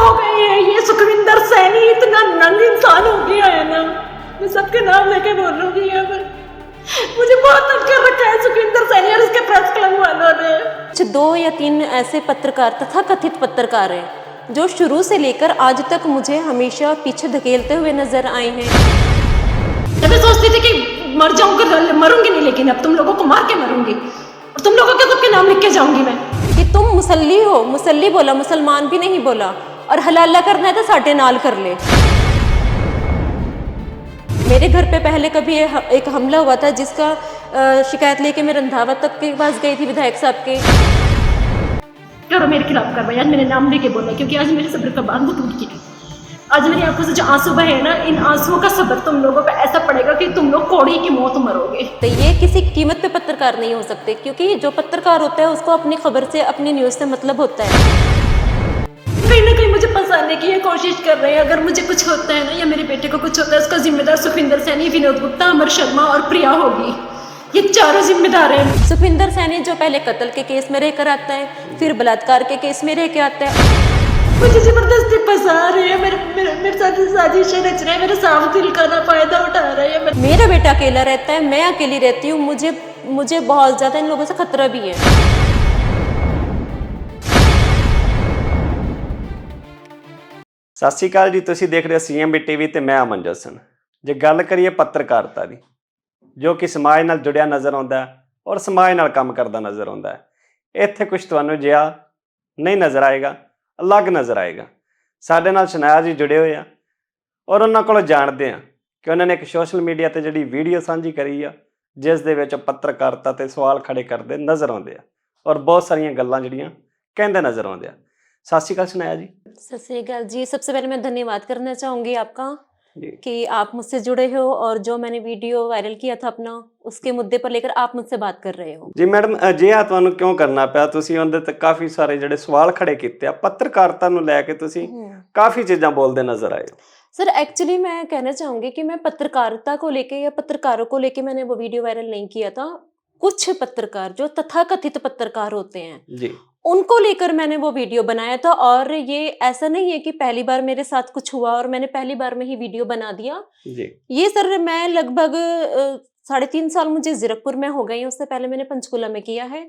हो गई है। ये सुखविंदर सैनी इतना नंग इंसान हो गया है ना, मैं सबके नाम लेके बोल रही हूँ यहाँ पर। मुझे बहुत तंग कर रखा है सुखविंदर सैनी और उसके प्रेस क्लब वालों ने। कुछ 2 या 3 ऐसे पत्रकार तथा कथित पत्रकार हैं जो शुरू से लेकर आज तक मुझे हमेशा पीछे धकेलते हुए नजर आए हैं। जब मैं सोचती थी कि मर जाऊंगी, मरूंगी नहीं, लेकिन अब तुम लोगों को मार के मरूंगी और तुम लोगों के सबके नाम लिख के जाऊंगी मैं। कि तुम मुसल्ली हो, मुसल्ली बोला, मुसलमान भी नहीं बोला, और हलाला करना है तो साढ़े नाल कर ले। मेरे घर पे पहले कभी एक हमला हुआ था जिसका शिकायत लेके मैं रंधावा तक के पास गई थी, विधायक साहब के। करो मेरे खिलाफ कार्रवाई, आज मेरे नाम लेके बोला, क्योंकि आज मेरे सब्र का बांध टूट गया। आज मेरी आंखों से जो आंसू बहे ना, इन आंसुओं का सब्र तुम लोगों पे ऐसा पड़ेगा कि तुम लोग कोड़ी की मौत मरोगे। तो ये किसी कीमत पे पत्रकार नहीं हो सकते, क्योंकि जो पत्रकार होता है उसको अपनी खबर से, अपनी न्यूज से मतलब होता है। कहीं ना कहीं मुझे फंसाने की ये कोशिश कर रहे हैं। अगर मुझे कुछ होता है ना, या मेरे बेटे को कुछ होता है, उसका जिम्मेदार सुखविंदर सैनी, विनोद गुप्ता, अमर शर्मा और प्रिया होगी। ये चारों जिम्मेदार हैं। सुखविंदर सैनी जो पहले कत्ल के केस में रहकर आता है, फिर बलात्कार के केस में रह के आता है। मुझे जबरदस्ती फंसा रहे हैं, मेरे साथ साजिशें रच रहे हैं, मेरे साफ दिल का ना फायदा उठा रहे हैं। मेरा बेटा अकेला रहता है, मैं अकेली रहती हूँ। मुझे बहुत ज्यादा इन लोगों से खतरा भी है। ਸਤਿ ਸ਼੍ਰੀ ਅਕਾਲ ਜੀ, ਤੁਸੀਂ ਦੇਖ ਰਹੇ ਹੋ CMB TV ਤੇ ਮੈਂ ਅਮਨਜੋਤ ਸਿੰਘ। ਜੇ ਗੱਲ ਕਰੀਏ ਪੱਤਰਕਾਰਤਾ ਦੀ, ਜੋ ਕਿ ਸਮਾਜ ਨਾਲ ਜੁੜਿਆ ਨਜ਼ਰ ਆਉਂਦਾ ਹੈ ਔਰ ਸਮਾਜ ਨਾਲ ਕੰਮ ਕਰਦਾ ਨਜ਼ਰ ਆਉਂਦਾ ਹੈ, ਇੱਥੇ ਕੁਝ ਤੁਹਾਨੂੰ ਜਿਹਾ ਨਹੀਂ ਨਜ਼ਰ ਆਏਗਾ, ਅਲੱਗ ਨਜ਼ਰ ਆਏਗਾ। ਸਾਡੇ ਨਾਲ ਸ਼ਨਾਇਆ ਜੀ ਜੁੜੇ ਹੋਏ ਆ ਔਰ ਉਹਨਾਂ ਕੋਲੋਂ ਜਾਣਦੇ ਆ ਕਿ ਉਹਨਾਂ ਨੇ ਇੱਕ ਸੋਸ਼ਲ ਮੀਡੀਆ ਤੇ ਜਿਹੜੀ ਵੀਡੀਓ ਸਾਂਝੀ ਕਰੀ ਆ, ਜਿਸ ਦੇ ਵਿੱਚ ਪੱਤਰਕਾਰਤਾ ਤੇ ਸਵਾਲ ਖੜੇ ਕਰਦੇ ਨਜ਼ਰ ਆਉਂਦੇ ਆ ਔਰ ਬਹੁਤ ਸਾਰੀਆਂ ਗੱਲਾਂ ਜਿਹੜੀਆਂ ਕਹਿੰਦੇ ਨਜ਼ਰ ਆਉਂਦੇ ਆ। सत श्री अकाल शनाया जी। सत श्री अकाल जी। सबसे पहले मैं धन्यवाद करना चाहूँगी आपका जी कि आप मुझसे जुड़े हो और जो मैंने वीडियो वायरल किया था अपना, उसके मुद्दे पर लेकर आप मुझसे बात कर रहे हो। जी मैडम, ਅਜਿਹਾ ਤੁਹਾਨੂੰ ਕਿਉਂ ਕਰਨਾ ਪਿਆ? ਤੁਸੀਂ ਉਹਦੇ ਤੇ ਕਾਫੀ ਸਾਰੇ ਜਿਹੜੇ ਸਵਾਲ ਖੜੇ ਕੀਤੇ ਆ, ਪੱਤਰਕਾਰਤਾ ਨੂੰ ਲੈ ਕੇ ਤੁਸੀਂ ਕਾਫੀ ਚੀਜ਼ਾਂ ਬੋਲਦੇ ਨਜ਼ਰ ਆਏ ਹੋ। सर एक्चुअली मैं कहना चाहूँगी कि मैं पत्रकारिता को लेके या पत्रकारों को लेके मैंने वो वीडियो वायरल नहीं किया था। कुछ पत्रकार जो तथाकथित पत्रकार होते हैं जी, उनको लेकर मैंने वो वीडियो बनाया था। और ये ऐसा नहीं है कि पहली बार मेरे साथ कुछ हुआ और मैंने पहली बार में ही वीडियो बना दिया। जी, ये सर मैं लगभग 3.5 साल मुझे जीरकपुर में हो गई है। उससे पहले मैंने पंचकुला में किया है।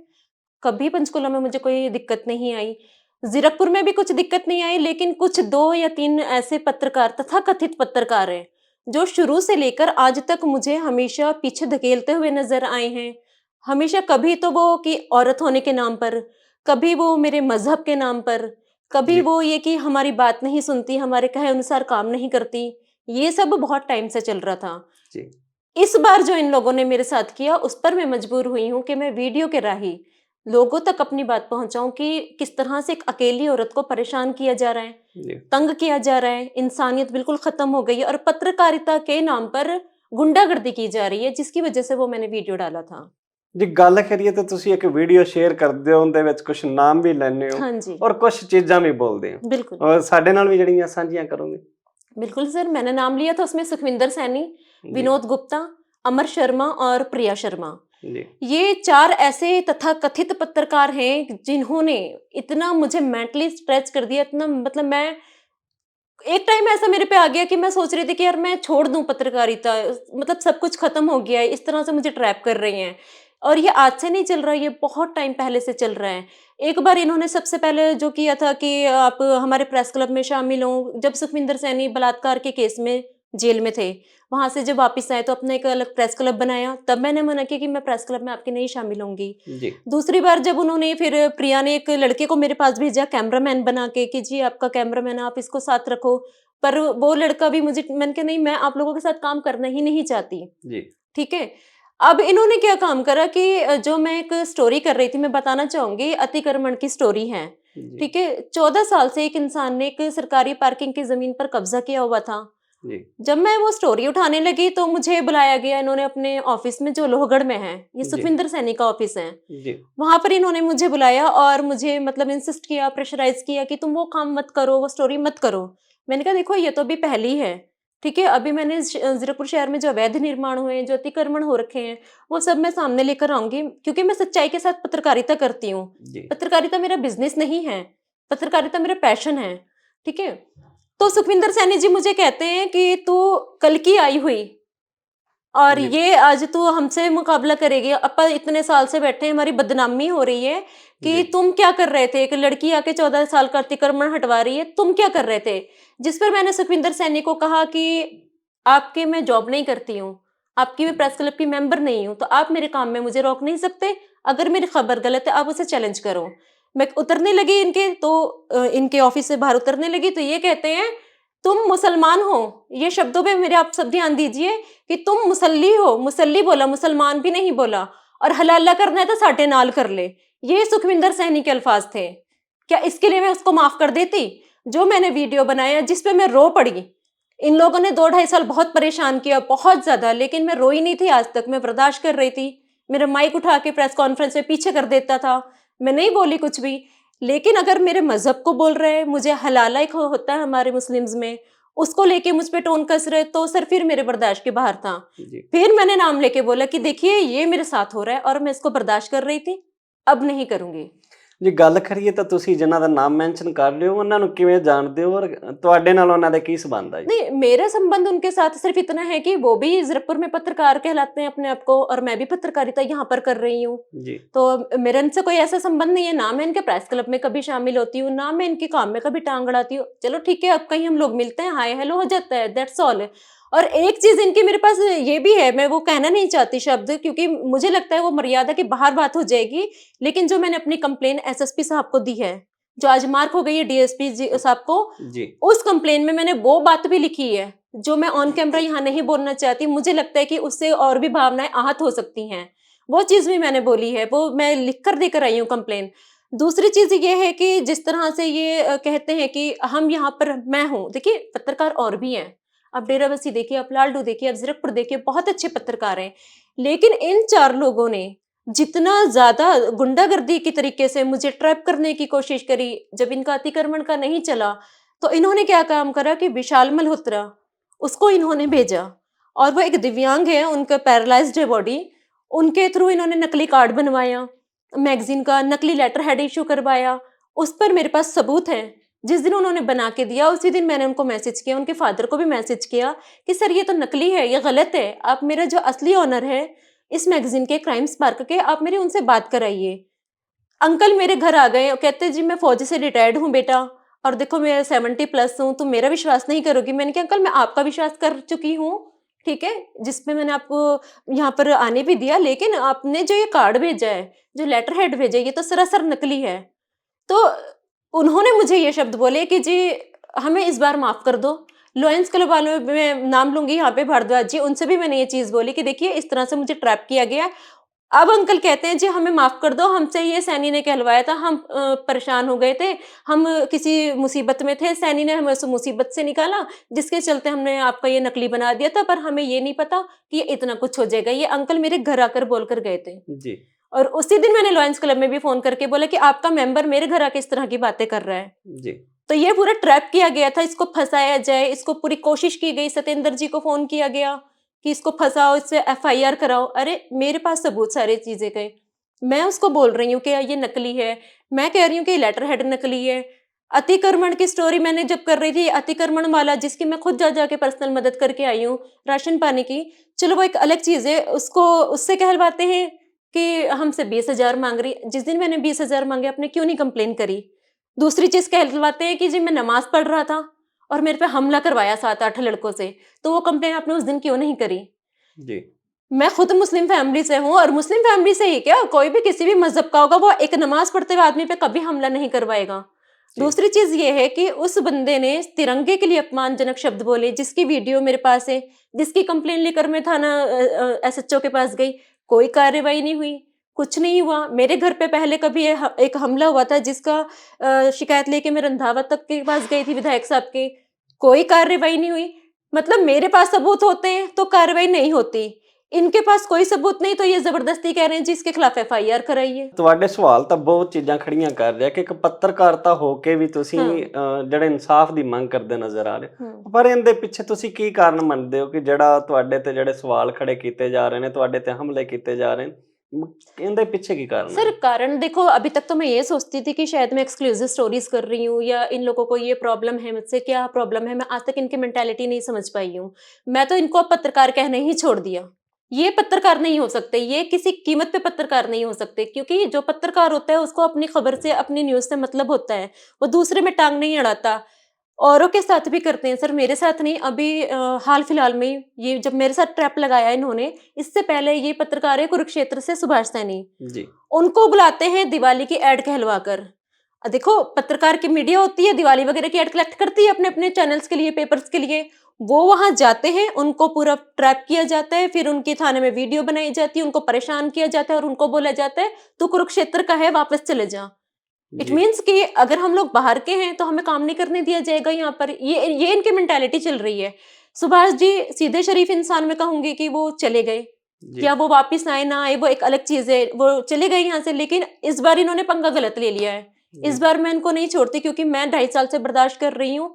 कभी पंचकुला में मुझे कोई दिक्कत नहीं आई, जीरकपुर में भी कुछ दिक्कत नहीं आई। लेकिन कुछ 2 या 3 ऐसे पत्रकार तथा कथित पत्रकार हैं जो शुरू से लेकर आज तक मुझे हमेशा पीछे धकेलते हुए नजर आए हैं। हमेशा कभी तो वो कि औरत होने के नाम पर, कभी वो मेरे मजहब के नाम पर, कभी जी। वो ये कि हमारी बात नहीं सुनती, हमारे कहे अनुसार काम नहीं करती। ये सब बहुत टाइम से चल रहा था। जी, इस बार जो इन लोगों ने मेरे साथ किया, उस पर मैं मजबूर हुई हूँ कि मैं वीडियो के राही लोगों तक अपनी बात पहुंचाऊं कि किस तरह से एक अकेली औरत को परेशान किया जा रहा है, जी, तंग किया जा रहा है। इंसानियत बिल्कुल खत्म हो गई है और पत्रकारिता के नाम पर गुंडागर्दी की जा रही है, जिसकी वजह से वो मैंने वीडियो डाला था। जी ਗੱਲ ਕਰੀਏ ਤਾਂ ਤੁਸੀਂ ਇੱਕ ਵੀਡੀਓ ਸ਼ੇਅਰ ਕਰਦੇ ਹੋ, ਉਹਦੇ ਵਿੱਚ ਕੁਝ ਨਾਮ ਵੀ ਲੈਂਦੇ ਹੋ हाँ जी, ਔਰ ਕੁਝ ਚੀਜ਼ਾਂ ਵੀ ਬੋਲਦੇ ਹੋ बिल्कुल ਔਰ ਸਾਡੇ ਨਾਲ ਵੀ ਜਿਹੜੀਆਂ ਸਾਂਝੀਆਂ ਕਰੋਗੇ। बिल्कुल सर। मैंने नाम लिया था उसमें सुखविंदर सैनी, जी, विनोद गुप्ता, अमर शर्मा और प्रिया शर्मा। जी, ये 4 ऐसे तथा कथित पत्रकार हैं जिन्होंने इतना मुझे मेंटली स्ट्रेच कर दिया, इतना मतलब मैं एक टाइम ऐसा मेरे पे आ गया कि मैं सोच रही थी कि यार मैं छोड़ दूं पत्रकारिता, मतलब सब कुछ खत्म हो गया है। इस तरह से मुझे ट्रैप कर रही हैं और ये आज से नहीं चल रहा, ये बहुत टाइम पहले से चल रहा है। एक बार इन्होंने सबसे पहले जो किया था कि आप हमारे प्रेस क्लब में शामिल हो, जब सुखविंदर सैनी बलात्कार के केस में जेल में थे, वहां से जब वापस आए तो अपना एक अलग प्रेस क्लब बनाया। तब मैंने मना किया कि मैं प्रेस क्लब में आपके नहीं शामिल होंगी। जी, दूसरी बार जब उन्होंने, फिर प्रिया ने एक लड़के को मेरे पास भेजा कैमरामैन बना के कि जी आपका कैमरामैन, आप इसको साथ रखो। पर वो लड़का भी मुझे, मैंने कहा नहीं, मैं आप लोगों के साथ काम करना ही नहीं चाहती। जी, ठीक है। अब इन्होंने क्या काम करा कि जो मैं एक स्टोरी कर रही थी, मैं बताना चाहूंगी, अतिक्रमण की स्टोरी है। जी, ठीक है। 14 साल से एक इंसान ने एक सरकारी पार्किंग की जमीन पर कब्जा किया हुआ था। जी, जब मैं वो स्टोरी उठाने लगी तो मुझे बुलाया गया इन्होंने अपने ऑफिस में, जो लोहगढ़ में है, ये जी, सुखविंदर सैनी का ऑफिस है। जी, वहां पर इन्होंने मुझे बुलाया और मुझे मतलब इंसिस्ट किया, प्रेशराइज किया कि तुम वो काम मत करो, वो स्टोरी मत करो। मैंने कहा देखो ये तो अभी पहली है, ठीक है, अभी मैंने जीरकपुर शहर में जो अवैध निर्माण हुए हैं, जो अतिक्रमण हो रखे हैं, वो सब मैं सामने लेकर आऊंगी, क्योंकि मैं सच्चाई के साथ पत्रकारिता करती हूँ। जी, पत्रकारिता मेरा बिजनेस नहीं है, पत्रकारिता मेरा पैशन है। ठीक है। तो सुखविंदर सैनी जी मुझे कहते हैं कि तू कल की आई हुई और जी। ये आज तू हमसे मुकाबला करेगी, अपन इतने साल से बैठे हैं, हमारी बदनामी हो रही है कि जी। तुम क्या कर रहे थे, एक लड़की आके 14 साल का अतिक्रमण हटवा रही है, तुम क्या कर रहे थे। जिस पर मैंने सुखविंदर सैनी को कहा कि आपके मैं जॉब नहीं करती हूँ, आपकी मैं प्रेस क्लब की मेंबर नहीं हूँ, तो आप मेरे काम में मुझे रोक नहीं सकते। अगर मेरी खबर गलत है आप उसे चैलेंज करो। मैं उतरने लगी इनके तो इनके ऑफिस से बाहर उतरने लगी तो ये कहते हैं तुम मुसलमान हो। ये शब्दों पे मेरे आप सब ध्यान दीजिए कि तुम मुसल्ली हो, मुसल्ली बोला, मुसलमान भी नहीं बोला। और हलाला करना है तो साढ़े नाल कर ले। ये सुखविंदर सैनी के अल्फाज थे। क्या इसके लिए मैं उसको माफ कर देती? जो मैंने वीडियो बनाया जिसपे मैं रो पड़ी। इन लोगों ने 2-2.5 साल बहुत परेशान किया, बहुत ज्यादा, लेकिन मैं रोई नहीं थी आज तक, मैं बर्दाश्त कर रही थी। मेरा माइक उठा के प्रेस कॉन्फ्रेंस में पीछे कर देता था, मैं नहीं बोली कुछ भी। लेकिन अगर मेरे मजहब को बोल रहे हैं, मुझे हलाला एक होता है हमारे मुस्लिम्स में, उसको लेके मुझ पे टोन कस रहे, तो सर फिर मेरे बर्दाश्त के बाहर था। जी। फिर मैंने नाम लेके बोला कि देखिए ये मेरे साथ हो रहा है और मैं इसको बर्दाश्त कर रही थी, अब नहीं करूंगी। ਜੇ ਗੱਲ ਕਰੀਏ ਤਾਂ ਤੁਸੀਂ ਜਿਨ੍ਹਾਂ ਦਾ ਨਾਮ ਮੈਂਸ਼ਨ ਕਰ ਰਹੇ ਹੋ ਉਹਨਾਂ ਨੂੰ ਕਿਵੇਂ ਜਾਣਦੇ ਹੋ ਔਰ ਤੁਹਾਡੇ ਨਾਲ ਉਹਨਾਂ ਦੇ ਕੀ ਸੰਬੰਧ ਆ ਜੀ? नहीं, मेरा संबंध उनके साथ सिर्फ इतना है कि वो भी जरकपुर में पत्रकार कहलाते हैं अपने आप को, और मैं भी पत्रकारिता यहाँ पर कर रही हूँ। जी। तो मेरा इनसे कोई ऐसा संबंध नहीं है, ना मैं इनके प्रेस क्लब में कभी शामिल होती हूँ, ना मैं इनके काम में कभी टांग अड़ाती हूँ। चलो ठीक है, अब कहीं हम लोग मिलते हैं, हाय हेलो हो जाता है, दैट्स ऑल। और एक चीज इनकी मेरे पास ये भी है, मैं वो कहना नहीं चाहती शब्द, क्योंकि मुझे लगता है वो मर्यादा के बाहर बात हो जाएगी। लेकिन जो मैंने अपनी कंप्लेन एसएसपी साहब को दी है, जो आज मार्क हो गई है डीएसपी साहब को, जी। उस कंप्लेन में मैंने वो बात भी लिखी है जो मैं ऑन कैमरा यहाँ नहीं बोलना चाहती। मुझे लगता है कि उससे और भी भावनाएं आहत हो सकती हैं, वो चीज भी मैंने बोली है, वो मैं लिख कर देकर आई हूँ कंप्लेन। दूसरी चीज ये है कि जिस तरह से ये कहते हैं कि हम यहाँ पर, मैं हूँ, देखिए पत्रकार और भी हैं, आप डेराबस्सी देखिए, आप लालडू देखिए, आप जीरकपुर देखिए, बहुत अच्छे पत्रकार हैं। लेकिन इन 4 लोगों ने जितना ज्यादा गुंडागर्दी की तरीके से मुझे ट्रैप करने की कोशिश करी, जब इनका अतिक्रमण का नहीं चला, तो इन्होंने क्या काम करा कि विशाल मल्होत्रा, उसको इन्होंने भेजा, और वो एक दिव्यांग है, उनका पैरालाइज्ड है बॉडी, उनके थ्रू इन्होंने नकली कार्ड बनवाया, मैगजीन का नकली लेटर हेड इशू करवाया। उस पर मेरे पास सबूत है। जिस दिन उन्होंने बना के दिया उसी दिन मैंने उनको मैसेज किया, उनके फादर को भी मैसेज किया कि सर ये तो नकली है, ये गलत है, आप मेरा जो असली ऑनर है इस मैगजीन के, क्राइम स्पार्क के, आप मेरी उनसे बात कराइए। अंकल मेरे घर आ गए, कहते जी मैं फौजी से रिटायर्ड हूँ बेटा, और देखो मैं 70+ हूँ, तुम मेरा विश्वास नहीं करोगी। मैंने कहा अंकल मैं आपका विश्वास कर चुकी हूँ, ठीक है, जिसपे मैंने आपको यहाँ पर आने भी दिया, लेकिन आपने जो ये कार्ड भेजा है, जो लेटर हेड भेजा है, ये तो सरासर नकली है। तो उन्होंने मुझे ये शब्द बोले कि जी हमें इस बार माफ कर दो। लॉयंस क्लब वालों में नाम लूंगी यहाँ पे, भारद्वाज जी, उनसे भी मैंने ये चीज बोली कि देखिए इस तरह से मुझे ट्रैप किया गया। अब अंकल कहते हैं जी हमें माफ कर दो, हमसे ये सैनी ने कहलवाया था, हम परेशान हो गए थे, हम किसी मुसीबत में थे, सैनी ने हमें उस मुसीबत से निकाला, जिसके चलते हमने आपका ये नकली बना दिया था, पर हमें ये नहीं पता कि ये इतना कुछ हो जाएगा। ये अंकल मेरे घर आकर बोलकर गए थे। जी। और उसी दिन मैंने लॉयंस क्लब में भी फोन करके बोला कि आपका मेंबर मेरे घर आके इस तरह की बातें कर रहा है। जी। तो ये पूरा ट्रैप किया गया था, इसको फंसाया जाए, इसको पूरी कोशिश की गई। सत्येंद्र जी को फोन किया गया कि इसको फंसाओ, इससे एफआईआर कराओ। अरे मेरे पास सबूत सारे चीजें गए, मैं उसको बोल रही हूँ कि ये नकली है, मैं कह रही हूँ कि लेटर हेड नकली है। अतिक्रमण की स्टोरी मैंने जब कर रही थी, अतिक्रमण वाला जिसकी मैं खुद जा जाके पर्सनल मदद करके आई हूँ राशन पानी की, चलो वो एक अलग चीज है, उसको उससे कहलवाते हैं कि हमसे 20,000 मांग रही। जिस दिन मैंने 20,000 मांगे आपने क्यों नहीं कंप्लेन करी? दूसरी चीज कहलवाते हैं कि जी मैं नमाज पढ़ रहा था और मेरे पे हमला करवाया 7-8 लड़कों से, तो वो कंप्लेन आपने उस दिन क्यों नहीं करी? जी। मैं खुद मुस्लिम फैमिली से हूँ, और मुस्लिम फैमिली से ही क्या, कोई भी किसी भी मजहब का होगा, वो एक नमाज पढ़ते हुए आदमी पे कभी हमला नहीं करवाएगा। दूसरी चीज ये है कि उस बंदे ने तिरंगे के लिए अपमानजनक शब्द बोले, जिसकी वीडियो मेरे पास है, जिसकी कंप्लेन लेकर मैं थाना एसएचओ के पास गई, कोई कार्रवाई नहीं हुई, कुछ नहीं हुआ। मेरे घर पे पहले कभी एक हमला हुआ था, जिसका शिकायत लेके मैं रंधावा तक के पास गई थी, विधायक साहब के, कोई कार्रवाई नहीं हुई। मतलब मेरे पास सबूत होते हैं तो कार्रवाई नहीं होती, इनके पास कोई सबूत नहीं, तो ये जबरदस्ती कह रहे हैं जी इसके खिलाफ एफआईआर कराइए। ਤੁਹਾਡੇ ਸਵਾਲ ਤਾਂ ਬਹੁਤ ਚੀਜ਼ਾਂ ਖੜੀਆਂ ਕਰ ਰਿਹਾ ਕਿ ਇੱਕ ਪੱਤਰਕਾਰਤਾ ਹੋ ਕੇ ਵੀ ਤੁਸੀਂ ਜਿਹੜੇ ਇਨਸਾਫ ਦੀ ਮੰਗ ਕਰਦੇ ਨਜ਼ਰ ਆ ਰਹੇ ਹੋ, ਪਰ ਇਹਦੇ ਪਿੱਛੇ ਤੁਸੀਂ ਕੀ ਕਾਰਨ ਮੰਨਦੇ ਹੋ ਕਿ ਜਿਹੜਾ ਤੁਹਾਡੇ ਤੇ ਜਿਹੜੇ ਸਵਾਲ ਖੜੇ ਕੀਤੇ ਜਾ ਰਹੇ ਨੇ, ਤੁਹਾਡੇ ਤੇ ਹਮਲੇ ਕੀਤੇ ਜਾ ਰਹੇ ਨੇ, इनके पीछे की कारण सर है? कारण देखो, अभी तक तो मैं ये सोचती थी कि शायद मैं एक्सक्लूसिव स्टोरीज कर रही हूँ या इन लोगों को ये प्रॉब्लम है, मुझसे क्या प्रॉब्लम है, मैं आज तक इनकी मेंटालिटी नहीं समझ पाई हूँ। मैं तो इनको अब पत्रकार कहने ही छोड़ दिया। ये पत्रकार नहीं हो सकते, ये किसी कीमत पे पत्रकार नहीं हो सकते, क्योंकि जो पत्रकार होता है उसको अपनी खबर से, अपनी न्यूज से मतलब होता है। वो दूसरे में टांग नहीं अड़ाता। औरों के साथ भी करते हैं सर, मेरे साथ नहीं। अभी हाल फिलहाल में ये जब मेरे साथ ट्रैप लगाया इन्होंने, इससे पहले ये पत्रकार है कुरुक्षेत्र से, सुभाष सैनी, जी, उनको बुलाते हैं दिवाली की एड कहलवाकर। देखो, पत्रकार की मीडिया होती है, दिवाली वगैरह की एड कलेक्ट करती है अपने अपने चैनल्स के लिए, पेपर्स के लिए। वो वहां जाते हैं, उनको पूरा ट्रैप किया जाता है, फिर उनकी थाने में वीडियो बनाई जाती है, उनको परेशान किया जाता है और उनको बोला जाता है तू कुरुक्षेत्र का है, वापस चले जा। इट जी, मीन्स कि अगर हम लोग बाहर के हैं तो हमें काम नहीं करने दिया जाएगा यहाँ पर। ये इनकी मेंटालिटी चल रही है। सुभाष जी सीधे शरीफ इंसान, में कहूंगी कि वो चले गए, जी, क्या वो वापिस आए ना आए वो एक अलग चीज है, वो चले गए यहाँ से, लेकिन इस बार इन्होंने पंगा गलत ले लिया है। जी, इस बार मैं इनको नहीं छोड़ती, क्योंकि मैं 2.5 साल से बर्दाश्त कर रही हूँ।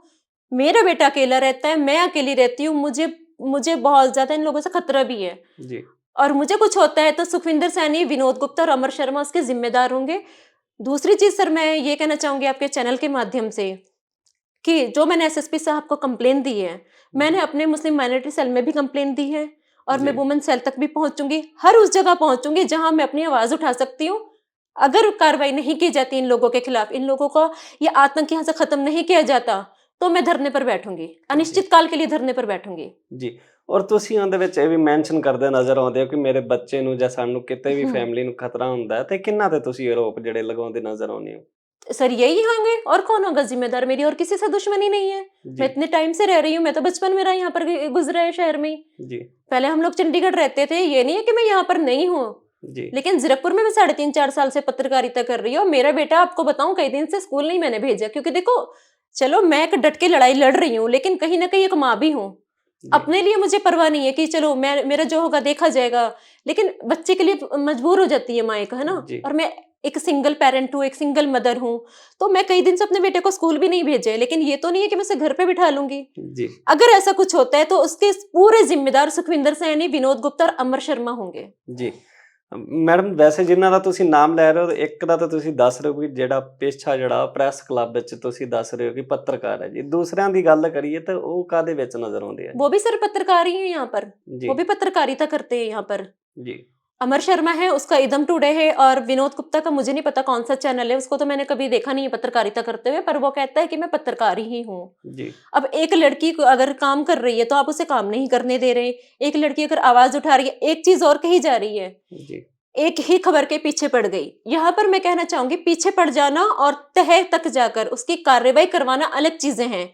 मेरा बेटा अकेला रहता है, मैं अकेली रहती हूँ, मुझे मुझे बहुत ज्यादा इन लोगों से खतरा भी है। जी, और मुझे कुछ होता है तो सुखविंदर सैनी, विनोद गुप्ता और अमर शर्मा उसके जिम्मेदार होंगे। दूसरी चीज सर, मैं ये कहना चाहूंगी आपके चैनल के माध्यम से कि जो मैंने एसएसपी साहब को कंप्लेन दी है, मैंने अपने मुस्लिम माइनॉरिटी सेल में भी कंप्लेन दी है और मैं जी, वुमेन सेल तक भी पहुंचूंगी, हर उस जगह पहुंचूंगी जहां मैं अपनी आवाज उठा सकती हूँ। अगर कार्रवाई नहीं की जाती इन लोगों के खिलाफ, इन लोगों को ये आतंक यहाँ से खत्म नहीं किया जाता, तो मैं धरने पर बैठूंगी, अनिश्चित काल के लिए धरने पर बैठूंगी। ਜੀ। ਔਰ ਤੁਸੀਂ ਉਹਦੇ ਵਿੱਚ ਇਹ ਵੀ ਮੈਂਸ਼ਨ ਕਰਦੇ ਨਜ਼ਰ ਆਉਂਦੇ ਹੋ ਕਿ ਮੇਰੇ ਬੱਚੇ ਨੂੰ ਜਾਂ ਸਾਨੂੰ ਕਿਤੇ ਵੀ हम्म। ਫੈਮਿਲੀ ਨੂੰ ਖਤਰਾ ਹੁੰਦਾ ਹੈ, ਤੇ ਕਿੰਨਾ ਤੇ ਤੁਸੀਂ ਆਰੋਪ ਜਿਹੜੇ ਲਗਾਉਂਦੇ ਨਜ਼ਰ ਆਉਂਦੇ ਹੋ? सर यही होंगे, और कौन होगा जिम्मेदार? मेरी और किसी से दुश्मनी नहीं है। मैं जी, इतने टाइम से रह रही हूँ, मैं तो बचपन मेरा यहाँ पर गुजरा है शहर में ही। जी, पहले हम लोग चंडीगढ़ रहते थे, ये नहीं है कि मैं यहाँ पर नहीं हूँ, जी, लेकिन जीरकपुर में मैं 3.5-4 साल से पत्रकारिता कर रही हूँ। मेरा बेटा, आपको बताऊं, कई दिन से स्कूल नहीं मैंने भेजा, क्योंकि देखो, चलो मैं एक डट के लड़ाई लड़ रही हूँ, लेकिन कहीं ना कहीं एक माँ भी हूँ। जी, अपने लिए मुझे परवाह नहीं है कि चलो मैं, मेरा जो होगा देखा जाएगा, लेकिन बच्चे के लिए मजबूर हो जाती है माँ एक, है ना। जी, और मैं एक सिंगल पेरेंट हूँ, एक सिंगल मदर हूँ, तो मैं कई दिन से अपने बेटे को स्कूल भी नहीं भेजे, लेकिन ये तो नहीं है कि मैं उसे घर पे बिठा लूंगी। जी, अगर ऐसा कुछ होता है तो उसके पूरे जिम्मेदार सुखविंदर सैनी, विनोद गुप्ता और अमर शर्मा होंगे। ਜੀ। ਮੈਡਮ, ਵੈਸੇ ਜਿਨ੍ਹਾਂ ਦਾ ਤੁਸੀਂ ਨਾਮ ਲੈ ਰਹੇ ਹੋ, ਇੱਕ ਦਾ ਤਾਂ ਤੁਸੀਂ ਦੱਸ ਰਹੇ ਹੋ ਕਿ ਜਿਹੜਾ ਪੇਸ਼ਾ ਜਿਹੜਾ ਪ੍ਰੈਸ ਕਲੱਬ ਵਿੱਚ ਤੁਸੀਂ ਦੱਸ ਰਹੇ ਹੋ ਕਿ ਪੱਤਰਕਾਰ ਹੈ ਜੀ। ਦੂਸਰਿਆਂ ਦੀ ਗੱਲ ਕਰੀਏ ਤਾਂ ਉਹ ਕਾਹਦੇ ਵਿੱਚ ਨਜ਼ਰ ਆਉਂਦੇ ਆ? वो भी सर पत्रकार ही है यहाँ पर, ਜੀ, वो भी पत्रकारिता करते हैं यहाँ पर। ਜੀ, अमर शर्मा है, उसका इदम टुडे है, और विनोद गुप्ता का मुझे नहीं पता कौन सा चैनल है, उसको तो मैंने कभी देखा नहीं है पत्रकारिता करते हुए, पर वो कहता है कि मैं पत्रकार ही हूँ। जी, अब एक लड़की को अगर काम कर रही है तो आप उसे काम नहीं करने दे रहे। एक लड़की अगर आवाज उठा रही है, एक चीज और कही जा रही है, जी, एक ही खबर के पीछे पड़ गई। यहाँ पर मैं कहना चाहूंगी, पीछे पड़ जाना और तह तक जाकर उसकी कार्रवाई करवाना अलग चीजें हैं।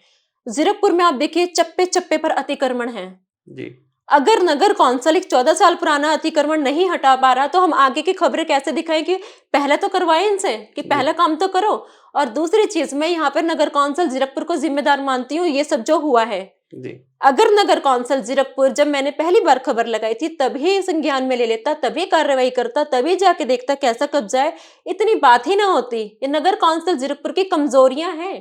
जीरकपुर में आप देखिए, चप्पे चप्पे पर अतिक्रमण है। जी, अगर नगर कौंसिल एक 14 साल पुराना अतिक्रमण नहीं हटा पा रहा, तो हम आगे की खबरें कैसे दिखाएं कि पहले तो करवाए इनसे, कि पहला काम तो करो। और दूसरी चीज, मैं यहाँ पर नगर कौंसिल जीरकपुर को जिम्मेदार मानती हूँ ये सब जो हुआ है। जी, अगर नगर कौंसिल जीरकपुर, जब मैंने पहली बार खबर लगाई थी, तभी संज्ञान में ले लेता, तभी कार्रवाई करता, तभी जाके देखता कैसा कब्जा है, इतनी बात ही ना होती। ये नगर कौंसिल जीरकपुर की कमजोरियां हैं,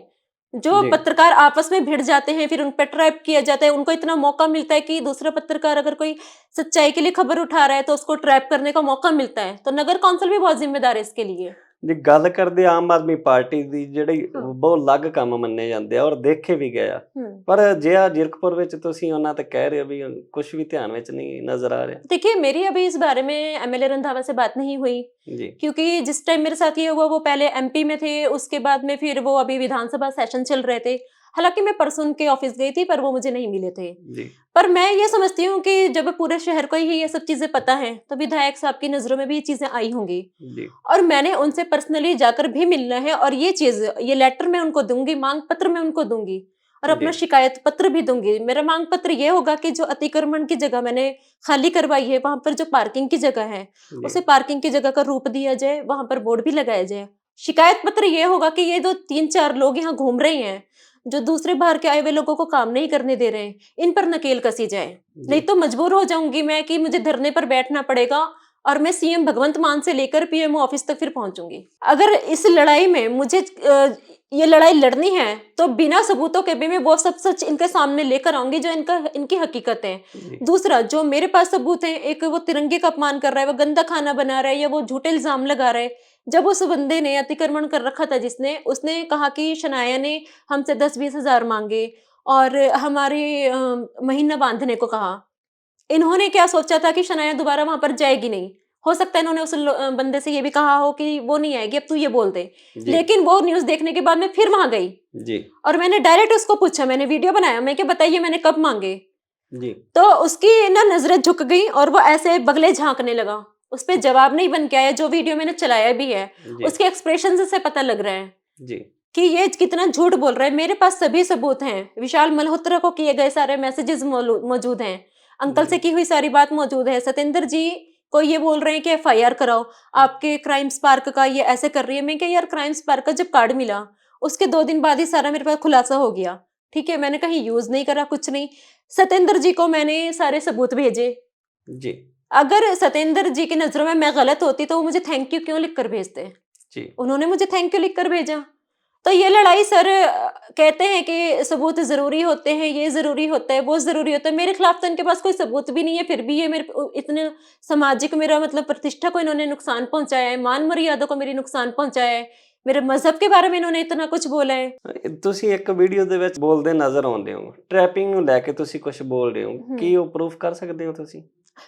जो जी, पत्रकार आपस में भिड़ जाते हैं, फिर उन पर ट्रैप किया जाता है। उनको इतना मौका मिलता है कि दूसरा पत्रकार अगर कोई सच्चाई के लिए खबर उठा रहा है तो उसको ट्रैप करने का मौका मिलता है। तो नगर कौंसिल भी बहुत जिम्मेदार है इसके लिए। ਜੀ। ਗੱਲ ਕਰਦੇ ਆਮ ਆਦਮੀ ਪਾਰਟੀ ਦੀ, ਜਿਹੜੀ ਬਹੁਤ ਅਲੱਗ ਕੰਮ ਮੰਨੇ ਜਾਂਦੇ ਆ ਔਰ ਦੇਖੇ ਵੀ ਗਏ ਆ, ਪਰ ਜੇ ਆ जीरकपुर ਵਿੱਚ ਤੁਸੀਂ ਉਹਨਾਂ ਤੇ ਕਹਿ ਰਹੇ ਹੋ ਵੀ ਕੁਝ ਵੀ ਧਿਆਨ ਵਿੱਚ नहीं नजर आ रहा? देखिए, मेरी अभी इस बारे में एमएलए रंधावा से बात नहीं हुई, जी, क्योंकि जिस टाइम मेरे साथ ये हुआ वो पहले एमपी में थे, उसके बाद में फिर वो अभी विधानसभा सेशन चल रहे थे। हालांकि मैं परसों उनके ऑफिस गई थी, पर वो मुझे नहीं मिले थे। जी, पर मैं ये समझती हूँ कि जब पूरे शहर को ही ये सब चीजें पता है, तो विधायक साहब की नजरों में भी ये चीजें आई होंगी, जी, और मैंने उनसे पर्सनली जाकर भी मिलना है। और ये चीज, ये लेटर मैं उनको दूंगी, मांग पत्र मैं उनको दूंगी, और अपना जी, शिकायत पत्र भी दूंगी। मेरा मांग पत्र ये होगा कि जो अतिक्रमण की जगह मैंने खाली करवाई है, वहां पर जो पार्किंग की जगह है, जी, उसे पार्किंग की जगह का रूप दिया जाए, वहां पर बोर्ड भी लगाया जाए। शिकायत पत्र ये होगा कि ये जो 3-4 लोग यहाँ घूम रहे हैं, जो दूसरे बाहर के आए हुए लोगों को काम नहीं करने दे रहे हैं, इन पर नकेल कसी जाए। नहीं जी, तो मजबूर हो जाऊंगी मैं कि मुझे धरने पर बैठना पड़ेगा, और मैं सीएम भगवंत मान से लेकर पीएमओ ऑफिस तक फिर पहुंचूंगी। अगर इस लड़ाई में मुझे ये लड़ाई लड़नी है तो बिना सबूतों के भी मैं वो सब सच इनके सामने लेकर आऊंगी जो इनकी हकीकत है। जी दूसरा, जो मेरे पास सबूत है, एक वो तिरंगे का अपमान कर रहा है, वो गंदा खाना बना रहा है, या वो झूठे इल्जाम लगा रहा है। जब उस बंदे ने अतिक्रमण कर रखा था जिसने, उसने कहा कि शनाया ने हमसे 10-20 हजार मांगे और हमारे महीना बांधने को कहा। इन्होंने क्या सोचा था कि शनाया दोबारा वहां पर जाएगी नहीं। हो सकता है इन्होंने उस बंदे से ये भी कहा हो कि वो नहीं आएगी, अब तू ये बोल दे। जी लेकिन वो न्यूज देखने के बाद मैं फिर वहां गई जी और मैंने डायरेक्ट उसको पूछा, मैंने वीडियो बनाया, मैं क्या बताइए मैंने कब मांगे। जी तो उसकी ना नजरें झुक गई और वो ऐसे बगले झांकने लगा। उस पर जवाब नहीं बन के आया, जो वीडियो मैंने चलाया भी है। जी उसके एक्सप्रेशन से पता लग रहा है जी कि ये कितना झूठ बोल रहा है। मेरे पास सभी सबूत हैं, विशाल मल्होत्रा को किए गए सारे मैसेजेस मौजूद हैं, अंकल से की हुई सारी बात मौजूद है। सतेंद्र जी को ये बोल रहे हैं कि एफआईआर कराओ, आपके क्राइम स्पार्क का ये ऐसे कर रही है। मैं क्या यार, क्राइम स्पार्क का जब कार्ड मिला उसके 2 दिन बाद ही सारा मेरे पास खुलासा हो गया। ठीक है, मैंने कहीं यूज नहीं करा, कुछ नहीं। सतेंद्र जी को मैंने सारे सबूत भेजे। जी अगर सतेंद्र जी की नजरों में मैं गलत होती तो वो मुझे थैंक यू क्यों लिख कर भेजते? जी उन्होंने मुझे थैंक यू लिख कर भेजा। तो ये लड़ाई सर, कहते हैं कि सबूत जरूरी होते हैं, ये जरूरी होता है, वो जरूरी होता है। मेरे खिलाफ तो इनके पास कोई सबूत भी नहीं है, फिर भी ये मेरे इतने सामाजिक मेरा मतलब प्रतिष्ठा को इन्होंने नुकसान पहुंचाया है, मान मर्यादा को मेरी नुकसान पहुंचाया है, मेरे मजहब के बारे में इन्होंने इतना कुछ बोला है। ਤੁਸੀਂ ਇੱਕ ਵੀਡੀਓ ਦੇ ਵਿੱਚ ਬੋਲਦੇ ਨਜ਼ਰ ਆਉਂਦੇ ਹੋ, ਟ੍ਰੈਪਿੰਗ ਨੂੰ ਲੈ ਕੇ ਤੁਸੀਂ ਕੁਝ ਬੋਲ ਰਹੇ ਹੋ, ਕੀ ਉਹ ਪ੍ਰੂਫ ਕਰ ਸਕਦੇ ਹੋ ਤੁਸੀਂ?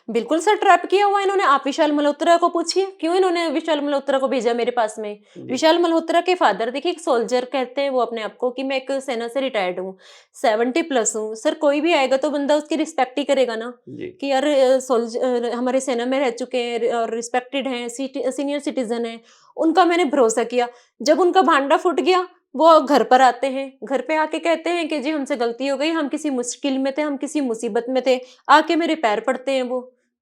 बिल्कुल सर, ट्रैप किया हुआ इन्होंने। आप विशाल मल्होत्रा को पूछिए क्यों इन्होंने विशाल मल्होत्रा को भेजा मेरे पास में। जी विशाल मल्होत्रा के फादर, देखिए एक सोल्जर कहते हैं वो अपने आप को कि मैं एक सेना से रिटायर्ड हूँ, 70+ हूँ। सर कोई भी आएगा तो बंदा उसकी रिस्पेक्ट ही करेगा ना, जी कि यार सोल्जर हमारे सेना में रह चुके हैं और रिस्पेक्टेड हैं, सीनियर सिटीजन है, उनका मैंने भरोसा किया। जब उनका भांडा फूट गया, वो घर पर आते हैं, घर पे आके कहते हैं कि जी हमसे गलती हो गई, हम किसी मुश्किल में थे, हम किसी मुसीबत में थे। आके मेरे पैर पड़ते हैं वो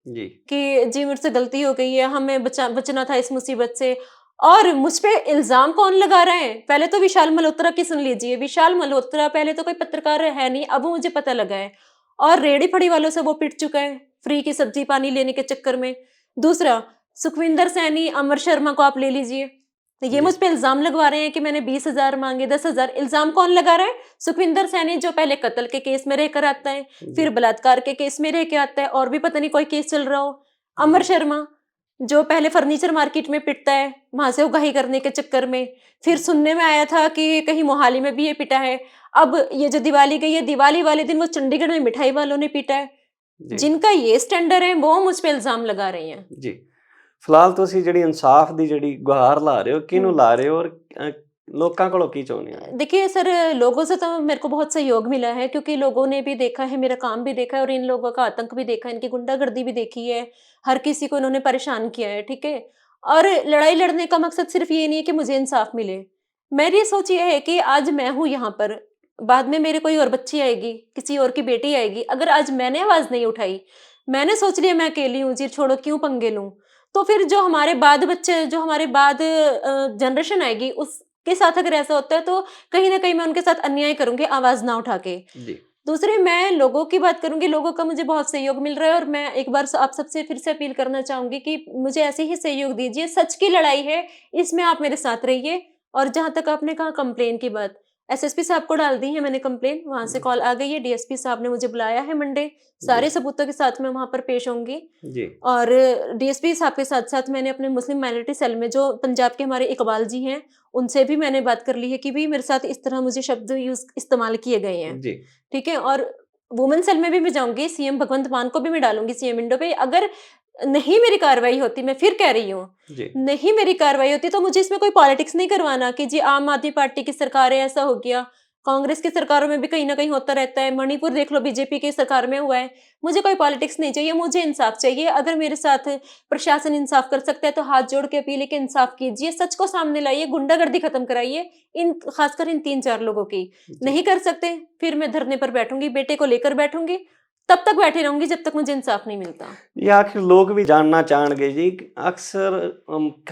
जी कि जी मुझसे गलती हो गई है, हमें बचना था इस मुसीबत से। और मुझ पे इल्जाम कौन लगा रहा है? पहले तो विशाल मल्होत्रा की सुन लीजिए। विशाल मल्होत्रा पहले तो कोई पत्रकार है नहीं, अब मुझे पता लगा है। और रेहड़ी फड़ी वालों से वो पिट चुका है फ्री की सब्जी पानी लेने के चक्कर में। दूसरा, सुखविंदर सैनी, अमर शर्मा को आप ले लीजिए, तो ये जी मुझ पे इल्जाम लगवा रहे हैं कि मैंने 20,000 मांगे, 10,000। इल्जाम कौन लगा रहा है? सुखविंदर सैनी, जो पहले कत्ल के केस में रहकर आता है, फिर बलात्कार के केस में रह के आता है, और भी पता नहीं कोई केस चल रहा हो। अमर शर्मा, जो पहले फर्नीचर मार्केट में पिटता है, वहां से उगाही करने के चक्कर में, फिर सुनने में आया था कि कहीं मोहाली में भी ये पिटा है। अब ये जो दिवाली गई है, दिवाली वाले दिन वो चंडीगढ़ में मिठाई वालों ने पीटा है। जी जिनका ये स्टैंडर्ड है वो मुझ पे इल्जाम लगा रही हैं। ਜੀ ਫਿਲਹਾਲ ਤੁਸੀਂ ਜਿਹੜੀ ਇਨਸਾਫ ਦੀ ਜਿਹੜੀ ਗੁਹਾਰ ਲਾ ਰਹੇ ਹੋ, ਕਿਹਨੂੰ ਲਾ ਰਹੇ ਹੋ ਔਰ ਲੋਕਾਂ ਕੋਲੋਂ ਕੀ ਚਾਹੁੰਦੇ ਹੋ? देखिए सर, लोगों से तो मेरे को बहुत सहयोग मिला है, क्योंकि लोगों ने भी देखा है, मेरा काम भी देखा है, और इन लोगों का आतंक भी देखा है, इनकी गुंडागर्दी भी देखी है, हर किसी को इन्होंने परेशान किया है। ठीक है, और लड़ाई लड़ने का मकसद सिर्फ ये नहीं है कि मुझे इंसाफ मिले। मेरी सोच ये है कि आज मैं हूँ यहाँ पर, बाद में मेरे कोई और बच्ची आएगी, किसी और की बेटी आएगी, अगर आज मैंने आवाज नहीं उठाई, मैंने सोच लिया मैं अकेली हूँ जी, छोड़ो क्यों पंगे लूं, तो फिर जो हमारे बाद बच्चे, जो हमारे बाद जनरेशन आएगी, उसके साथ अगर ऐसा होता है तो कहीं ना कहीं मैं उनके साथ अन्याय करूंगी आवाज ना उठा के। जी दूसरी, मैं लोगों की बात करूंगी, लोगों का मुझे बहुत सहयोग मिल रहा है, और मैं एक बार आप सबसे फिर से अपील करना चाहूंगी कि मुझे ऐसे ही सहयोग दीजिए। सच की लड़ाई है, इसमें आप मेरे साथ रहिए। और जहां तक आपने कहा कंप्लेन की बात, एसएसपी साहब को डाल दी है मैंने कंप्लेन, वहां से कॉल आ गई है, डीएसपी साहब ने मुझे बुलाया है मंडे, सारे सबूतों के साथ मैं वहां पर पेश होंगी। जी और डीएसपी साहब के साथ साथ मैंने अपने मुस्लिम माइनॉरिटी सेल में जो पंजाब के हमारे इकबाल जी हैं, उनसे भी मैंने बात कर ली है कि भी मेरे साथ इस तरह मुझे शब्द इस्तेमाल किए गए हैं। जी ठीक है, और वुमेन सेल में भी मैं जाऊंगी, सीएम भगवंत मान को भी मैं डालूंगी सीएम विंडो पे। अगर नहीं मेरी कार्रवाई होती, मैं फिर कह रही हूँ, जी नहीं मेरी कार्रवाई होती, तो मुझे इसमें कोई पॉलिटिक्स नहीं करवाना कि जी आम आदमी पार्टी की सरकार है ऐसा हो गया। कांग्रेस की सरकारों में भी कहीं ना कहीं होता रहता है, मणिपुर देख लो, बीजेपी की सरकार में हुआ है। मुझे कोई पॉलिटिक्स नहीं चाहिए, मुझे इंसाफ चाहिए। अगर मेरे साथ प्रशासन इंसाफ कर सकता है तो हाथ जोड़ के अपील है कि इंसाफ कीजिए, सच को सामने लाइए, गुंडागर्दी खत्म कराइए, इन खासकर इन 3-4 लोगों की। नहीं कर सकते, फिर मैं धरने पर बैठूंगी, बेटे को लेकर बैठूंगी, तब तक बैठी रहूंगी जब तक मुझे इंसाफ नहीं मिलता। ਇਹ ਆਖਿਰ ਲੋਕ ਵੀ ਜਾਣਨਾ ਚਾਹਣਗੇ ਜੀ ਕਿ ਅਕਸਰ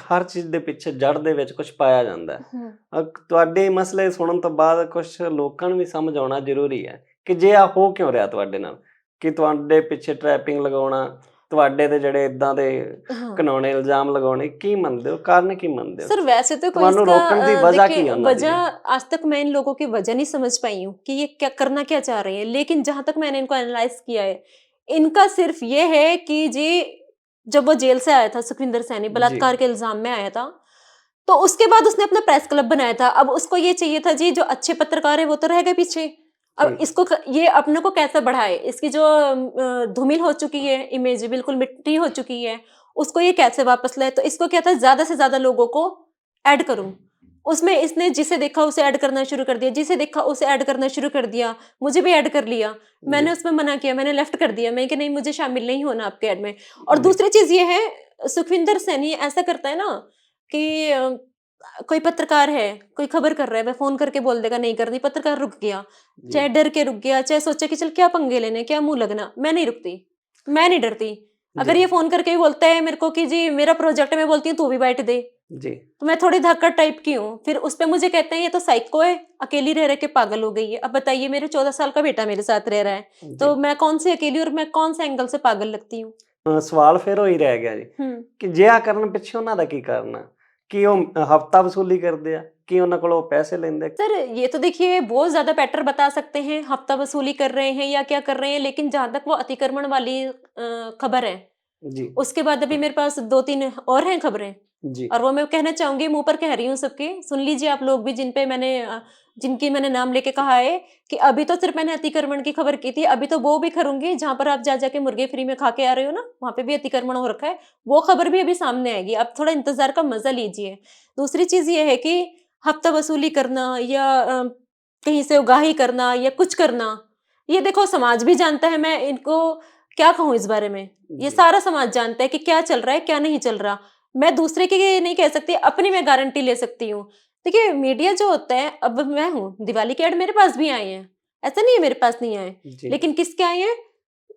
ਹਰ ਚੀਜ਼ ਦੇ ਪਿੱਛੇ ਜੜ ਦੇ ਵਿੱਚ ਕੁਝ ਪਾਇਆ ਜਾਂਦਾ ਹੈ। ਤੁਹਾਡੇ ਮਸਲੇ ਸੁਣਨ ਤੋਂ ਬਾਅਦ ਕੁਝ ਲੋਕਾਂ ਨੂੰ ਵੀ ਸਮਝ ਆਉਣਾ ਜ਼ਰੂਰੀ ਹੈ ਕਿ ਜੇ ਆ ਹੋ ਕਿਉਂ ਰਿਹਾ ਤੁਹਾਡੇ ਨਾਲ, ਕਿ ਤੁਹਾਡੇ ਪਿੱਛੇ ਟ੍ਰੈਪਿੰਗ ਲਗਾਉਣਾ ਤੁਹਾਡੇ ਤੇ ਜਿਹੜੇ ਇਦਾਂ ਦੇ हाँ ਘਿਨਾਉਣੇ ਇਲਜ਼ਾਮ ਲਗਾਉਣੇ ਕੀ ਮੰਨਦੇ ਹੋ, ਕਾਰਨ ਕੀ ਮੰਨਦੇ ਹੋ? सर वैसे तो कोई ਤੁਹਾਨੂੰ इसका रोकने की वजह की देखिए है उन्होंने वजह आज तक मैं इन लोगों की वजह नहीं समझ पाई हूँ कि ये क्या करना क्या चाह रहे हैं, लेकिन जहां तक मैंने इनको एनालाइज किया है, इनका सिर्फ ये है कि जी जब वो जेल से आया था सुखविंदर सैनी जी बलात्कार के इल्जाम में आया था, तो उसके बाद उसने अपना प्रेस क्लब बनाया था। अब उसको ये चाहिए था जी जो अच्छे पत्रकार है वो तो रह गए पीछे, अब जी इसको ये अपने को कैसे बढ़ाए, इसकी जो धूमिल हो चुकी है इमेज, बिल्कुल मिट्टी हो चुकी है, उसको ये कैसे वापस लाए। तो इसको क्या था, ज्यादा से ज्यादा लोगों को ऐड करूं उसमें। इसने जिसे देखा उसे ऐड करना शुरू कर दिया, जिसे देखा उसे ऐड करना शुरू कर दिया, मुझे भी ऐड कर लिया। जी मैंने उसमें मना किया, मैंने लेफ्ट कर दिया, मैं कि नहीं मुझे शामिल नहीं होना आपके ऐड में। और जी दूसरी चीज ये है, सुखविंदर सैनी ऐसा करता है ना कि कोई पत्रकार है, कोई खबर कर रहा है, वह फोन करके बोल देगा नहीं करनी, पत्रकार रुक गया, जी चाहे डर के रुक गया, चाहे सोचा कि चल क्या पंगे लेने, क्या मुंह लगना, मैं नहीं रुकती, मैं नहीं डरती। अगर जी ये फोन करके भी बोलता है मेरे को कि जी मेरा प्रोजेक्ट है, मैं बोलती हूँ तू भी बैठ दे, जी तो मैं थोड़ी धाकड़ टाइप की हूँ। फिर उस पे मुझे कहते हैं ये तो साइको है, अकेली रह रह के पागल हो गई है। अब बताइए, मेरे 14 साल का बेटा मेरे साथ रह रहा है, जी तो मैं कौन सी अकेली और मैं कौन से एंगल से पागल लगती हूँ। ਸਵਾਲ ਫਿਰ ਉਹੀ ਰਹਿ ਗਿਆ ਜੀ ਕਿ ਜਿਆ ਕਰਨ ਪਿੱਛੇ ਉਹਨਾਂ ਦਾ ਕੀ ਕਰਨਾ, ਕਿ ਉਹ ਹਫਤਾ ਵਸੂਲੀ ਕਰਦੇ ਆ, ਕਿ ਉਹਨਾਂ ਕੋਲੋਂ ਪੈਸੇ ਲੈਂਦੇ? सर ये तो देखिए बहुत ज्यादा बेटर बता सकते हैं, हफ्ता वसूली कर रहे हैं या क्या कर रहे हैं, लेकिन जहां तक वो अतिक्रमण वाली खबर है, जी उसके बाद अभी मेरे पास 2-3 और हैं खबरें, जी और वो मैं कहना चाहूंगी, मुंह पर कह रही हूँ सबके, सुन लीजिए आप लोग भी, जिनकी मैंने नाम लेके कहा है कि अभी तो सिर्फ मैंने अतिक्रमण की खबर की थी, अभी तो वो भी करूंगी जहां पर आप जा जाके मुर्गे फ्री में खा के आ रहे हो ना, वहां पे भी अतिक्रमण हो रखा है, वो खबर भी अभी सामने आएगी, आप थोड़ा इंतजार का मजा लीजिए। दूसरी चीज ये है कि हफ्ता वसूली करना या कहीं से उगाही करना या कुछ करना, ये देखो समाज भी जानता है, मैं इनको क्या कहूँ इस बारे में, ये जी सारा समाज जानता है कि क्या चल रहा है क्या नहीं चल रहा। मैं दूसरे की नहीं कह सकती, अपनी मैं गारंटी ले सकती हूँ। देखिए मीडिया जो होता है, अब मैं हूँ, दिवाली के ऐड मेरे पास भी आए हैं, ऐसा नहीं है मेरे पास नहीं आए, जी लेकिन किसके आए हैं,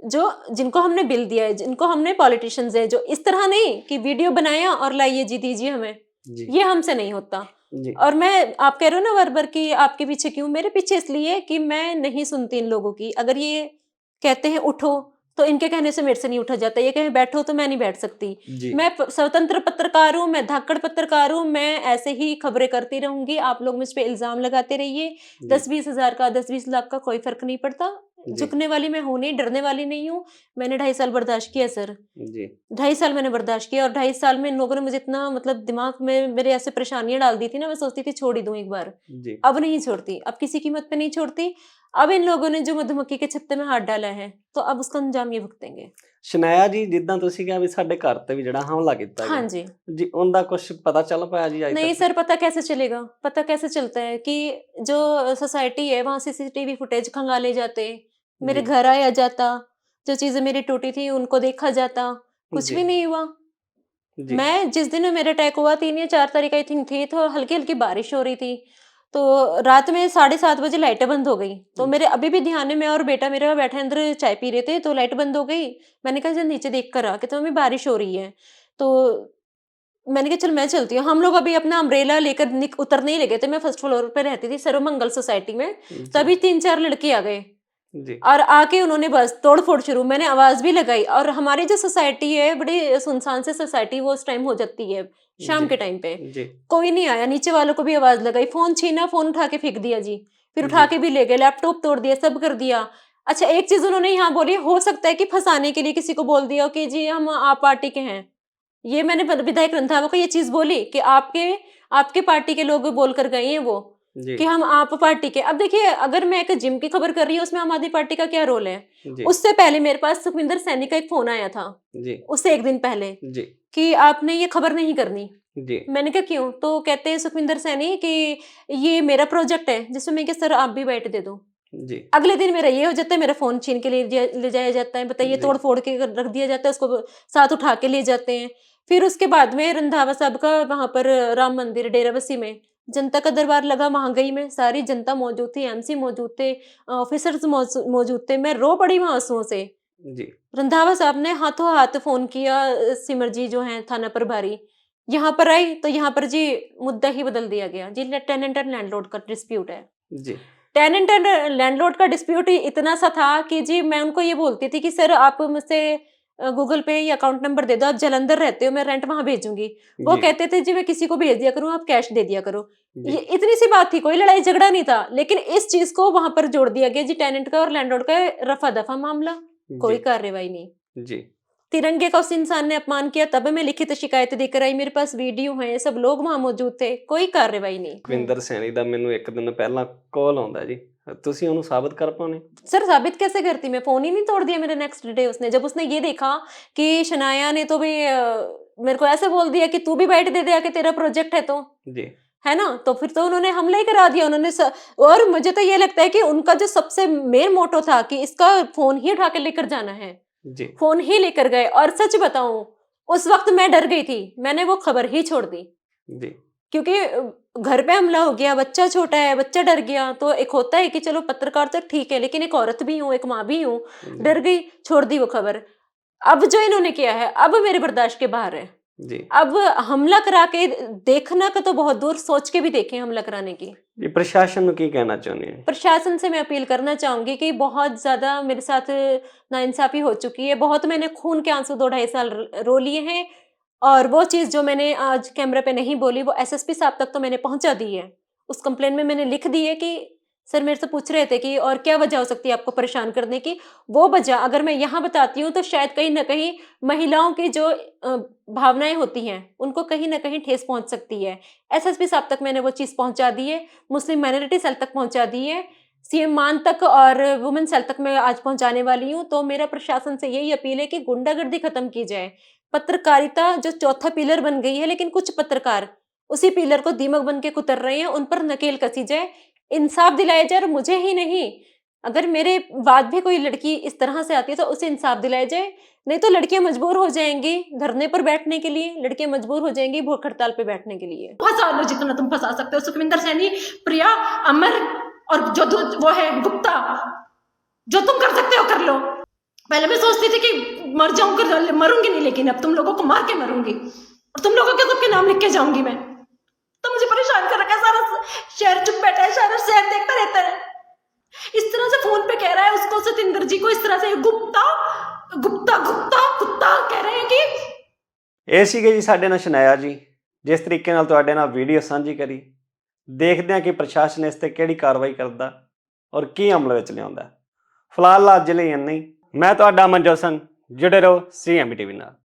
जो जिनको हमने बिल दिया है, जिनको हमने पॉलिटिशियंस है, जो इस तरह नहीं कि वीडियो बनाया और लाइए जी दीजिए हमें, जी ये हमसे नहीं होता। जी और मैं, आप कह रहे हो ना बार बार कि आपके पीछे क्यों, मेरे पीछे इसलिए कि मैं नहीं सुनती इन लोगों की। अगर ये कहते हैं उठो, तो इनके कहने से मेरे से नहीं उठा जाता, ये कहें बैठो तो मैं नहीं बैठ सकती। जी मैं स्वतंत्र पत्रकार हूँ, मैं धाकड़ पत्रकार हूँ, मैं ऐसे ही खबरें करती रहूंगी, आप लोग मुझ पे इल्जाम लगाते रहिए, जी 10-20 हजार का 10-20 लाख का कोई फर्क नहीं पड़ता। जी झुकने वाली मैं हूं नहीं, डरने वाली नहीं हूँ। मैंने 2.5 साल बर्दाश्त किया सर, जी 2.5 साल मैंने बर्दाश्त किया, और 2.5 साल में इन लोगों ने मुझे इतना मतलब दिमाग में मेरे ऐसे परेशानियां डाल दी थी ना, मैं सोचती थी छोड़ ही दूं एक बार, जी अब नहीं छोड़ती, अब किसी कीमत पे नहीं छोड़ती। अब इन लोगों ने जो मधुमक्खी के छत्ते में हाथ डाला है, तो अब उसका अंजाम ये भुगतेंगे। ਸ਼ਨਾਇਆ ਜੀ, ਜਿੱਦਾਂ ਤੁਸੀਂ ਕਿਹਾ ਵੀ ਸਾਡੇ ਘਰ ਤੇ ਵੀ ਜਿਹੜਾ ਹਮਲਾ ਕੀਤਾ हाँ ਗਿਆ जी। ਜੀ, ਉਹਦਾ ਕੁਝ ਪਤਾ ਚੱਲ ਪਾਇਆ ਜੀ ਅਜੇ नहीं ਤੱਕ? सर, पता कैसे चलेगा, पता कैसे चलता है कि जो सोसाइटी है वहां सीसीटीवी फुटेज खंगाले जाते, मेरे जी घर आया जाता, जो चीजें मेरी टूटी थी उनको देखा जाता, कुछ जी भी नहीं हुआ। जी मैं जिस दिन मेरा अटैक हुआ 3 या 4 तारीख आई थिंक थी, तो हल्की हल्की बारिश हो रही थी, तो रात में 7:30 बजे लाइटें बंद हो गई, तो मेरे अभी भी ध्यान है, मैं और बेटा मेरा बैठे अंदर चाय पी रहे थे, तो लाइट बंद हो गई। मैंने कहा चल नीचे देख कर आ, कहते मम्मी बारिश हो रही है, तो मैंने कहा चल मैं चलती हूँ। हम लोग अभी अपना अम्ब्रेला लेकर उतरने ही लगे थे, मैं फर्स्ट फ्लोर पे रहती थी सर्वमंगल सोसाइटी में, जी तभी 3-4 लड़के आ गए जी और आके उन्होंने बस तोड़ फोड़ शुरू। मैंने आवाज भी लगाई, और हमारी जो सोसाइटी है बड़ी सुनसान से सोसाइटी वो उस टाइम हो जाती है शाम जी के टाइम पे, जी कोई नहीं आया, नीचे वालों को भी आवाज लगाई, फोन छीना, फोन उठा के फेंक दिया जी, फिर उठा जी के भी ले गए, लैपटॉप तोड़ दिया, सब कर दिया। अच्छा एक चीज उन्होंने यहाँ बोली, हो सकता है कि फंसाने के लिए किसी को बोल दिया हो कि जी हम आप पार्टी के हैं, ये मैंने विधायक रंधावा को ये चीज बोली कि आपके आपके पार्टी के लोग बोल कर गए हैं वो जी कि हम आप पार्टी के। अब देखिए अगर मैं एक जिम की खबर कर रही हूँ, उसमें आम आदमी पार्टी का क्या रोल है। जी उससे पहले मेरे पास सुखविंदर सैनी का एक फोन आया था, जी उससे एक दिन पहले, जी कि आपने ये खबर नहीं करनी। जी मैंने कहा क्यों, तो कहते हैं सुखविंदर सैनी कि ये मेरा प्रोजेक्ट है, जिसमें मैं सर आप भी बैठ दे दो। जी अगले दिन मेरा ये हो जाता है, मेरा फोन छीन के ले जाया जाता है, बताइए, जी तोड़ फोड़ के रख दिया जाता है, उसको साथ उठा के ले जाते हैं। फिर उसके बाद में रंधावा साहब का वहां पर राम मंदिर डेराबस्सी में जनता का दरबार लगा, वहां गई मैं, सारी जनता मौजूद थी, एमसी मौजूद थे, ऑफिसर्स मौजूद थे, मैं रो पड़ी वहां आंसुओं से। जी रंधावा साहब ने हाथों हाथ फोन किया, सिमर जी जो हैं थाना प्रभारी, यहाँ पर आई, तो यहाँ पर जी मुद्दा ही बदल दिया गया जी, टेनेंट एंड लैंडलॉर्ड का डिस्प्यूट है। जी टेनेंट एंड लैंडलॉर्ड का डिस्प्यूट इतना सा था कि जी मैं उनको ये बोलती थी कि सर आप मुझसे गूगल पे या अकाउंट नंबर दे दो, आप जलंधर रहते हो, मैं रेंट वहां भेजूंगी। वो जी कहते थे जी मैं किसी को भेज दिया करूँ, आप कैश दे दिया करो। जी ये इतनी सी बात थी, कोई लड़ाई झगड़ा नहीं था, लेकिन इस चीज को वहां पर जोड़ दिया गया जी, टेनेंट का और लैंडलॉर्ड का रफा दफा मामला, कोई जी कार्रवाई नहीं। जी तिरंगे का उस इंसान ने अपमान किया, तब मैं लिखित शिकायत देकर आई, मेरे पास वीडियो है, सब लोग वहां मौजूद थे, कोई कार्रवाई नहीं। ਕੁਲਵਿੰਦਰ ਸੈਣੀ ਦਾ ਮੈਨੂੰ ਇੱਕ ਦਿਨ ਪਹਿਲਾਂ ਕਾਲ ਆਉਂਦਾ ਜੀ, ਤੁਸੀਂ ਉਹਨੂੰ ਸਾਬਤ ਕਰ ਪਾਉਣੇ? सर साबित कैसे करती, मैं फोन ही नहीं तोड़ दिया मेरे नेक्स्ट डे उसने, जब उसने ये देखा कि शनाया ने तो भी मेरे को ऐसे बोल दिया कि तू भी बाइट दे दिया कि तेरा प्रोजेक्ट है, तो ਜੀ है ना, तो फिर तो उन्होंने हमला ही करा दिया उन्होंने और मुझे तो ये लगता है कि उनका जो सबसे मेन मोटो था कि इसका फोन ही उठा के लेकर जाना है, ਜੀ फोन ही लेकर गए। और सच बताऊं, उस वक्त मैं डर गई थी, मैंने वो खबर ही छोड़ दी, ਜੀ क्योंकि घर पे हमला हो गया, बच्चा छोटा है, बच्चा डर गया, तो एक होता है कि चलो पत्रकार तो ठीक है, लेकिन एक औरत भी हूँ, एक माँ भी हूँ, जी डर गई, छोड़ दी वो खबर। अब जो इन्होंने किया है, अब मेरे बर्दाश्त के बाहर है। जी अब हमला करा के देखना का तो बहुत दूर, सोच के भी देखें हमला कराने की। ਜੀ ਪ੍ਰਸ਼ਾਸਨ ਨੂੰ ਕੀ ਕਹਿਣਾ ਚਾਹੁੰਦੇ ਹੋ? प्रशासन से मैं अपील करना चाहूंगी कि बहुत ज्यादा मेरे साथ नाइंसाफी हो चुकी है, बहुत मैंने खून के आंसू 2-2.5 साल रो लिए हैं, और वो चीज जो मैंने आज कैमरे पे नहीं बोली, वो एसएसपी साहब तक तो मैंने पहुंचा दी है। उस कंप्लेन में मैंने लिख दी है कि सर मेरे से पूछ रहे थे कि और क्या वजह हो सकती है आपको परेशान करने की, वो वजह अगर मैं यहाँ बताती हूँ तो शायद कहीं ना कहीं महिलाओं की जो भावनाएं होती हैं उनको कहीं ना कहीं ठेस पहुंच सकती है। एसएसपी साहब तक मैंने वो चीज पहुंचा दी है, मुस्लिम माइनॉरिटी सेल तक पहुंचा दी है, सीएम मान तक और वुमेन सेल तक मैं आज पहुंचाने वाली हूँ। तो मेरा प्रशासन से यही अपील है कि गुंडागर्दी खत्म की जाए, पत्रकारिता जो चौथा पिलर बन गई है, लेकिन कुछ पत्रकार उसी पिलर को दीमक बन के कुतर रहे हैं, उन पर नकेल कसी जाए, इंसाफ दिलाया जाए। और मुझे ही नहीं, अगर मेरे बाद भी कोई लड़की इस तरह से आती है तो उसे इंसाफ दिलाया जाए, नहीं तो लड़कियां मजबूर हो जाएंगी धरने पर बैठने के लिए, लड़कियां मजबूर हो जाएंगी भूख हड़ताल पे बैठने के लिए। फंसा लो जितना तुम फंसा सकते हो, सुखविंदर सैनी, प्रिया, अमर और जो वो है गुप्ता, जो तुम कर सकते हो कर लो। पहले मैं सोचती थी कि मर जाऊंगी, मरूंगी नहीं, लेकिन अब तुम लोगों को मार के मरूंगी और तुम लोगों के सबके नाम लिख के जाऊंगी मैं। तो मुझे परेशान कर रखा है, सारा शहर चुप बैठा है, सारा शहर देखता रहता है। इस तरह से फोन पे कह रहा है उसको, सतिंदर जी को इस तरह से गुप्ता गुप्ता गुप्ता कुत्ता कह रहे हैं कि ਇਹ ਸੀਗੇ ਜੀ ਸਾਡੇ ਨਾਲ ਸ਼ਨਾਇਆ ਜੀ, ਜਿਸ ਤਰੀਕੇ ਨਾਲ ਤੁਹਾਡੇ ਨਾਲ ਵੀਡੀਓ ਸਾਂਝੀ ਕਰੀ। ਦੇਖਦੇ ਹਾਂ ਕਿ ਪ੍ਰਸ਼ਾਸਨ ਇਸ ਤੇ ਕਿਹੜੀ ਕਾਰਵਾਈ ਕਰਦਾ ਔਰ ਕੀ ਅਮਲ ਵਿੱਚ ਲਿਆਉਂਦਾ। ਫਿਲਹਾਲ ਅੱਜ ਲਈ ਇੰਨਾ ਹੀ। ਮੈਂ ਤੁਹਾਡਾ ਮਨਜੋਤ ਸਿੰਘ, ਜੁੜੇ ਰਹੋ CMB TV ਨਾਲ।